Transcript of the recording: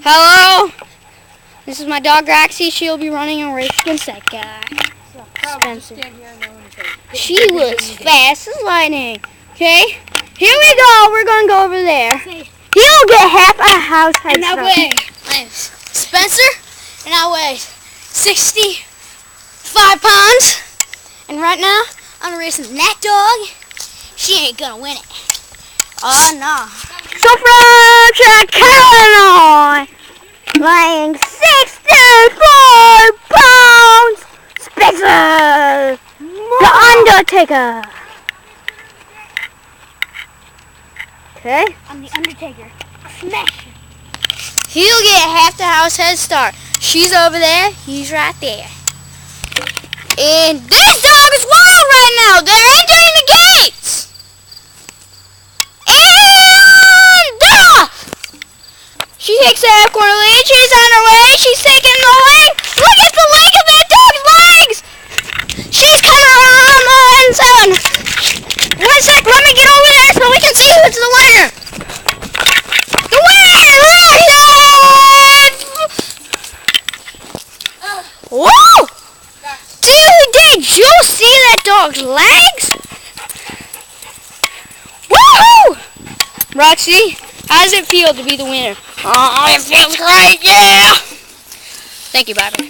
Hello? This is my dog Roxy. She'll be running a race against that guy. Spencer. She was fast as lightning. Okay? Here we go. We're going to go over there. He'll get half a house head start. My name's Spencer, and I weigh 65 pounds. And right now, I'm racing that dog. She ain't gonna win it. Oh, no. So from Illinois, weighing 64 pounds, Spencer, the Undertaker. Okay. I'm the Undertaker. Smash her. He'll get half the house head start. She's over there. He's right there. And this dog is wild right now. They're entering the gates. And she takes the half corner lead. She's on her way. She's taking the leg. Look at the leg of that dog's legs. She's coming around the end zone. One sec. Let me get over there so we can see who's the winner. The winner! Whoa! Dude, did you see that dog's legs? Woohoo! Roxy, how does it feel to be the winner? Oh, it feels great, yeah! Thank you, Bobby.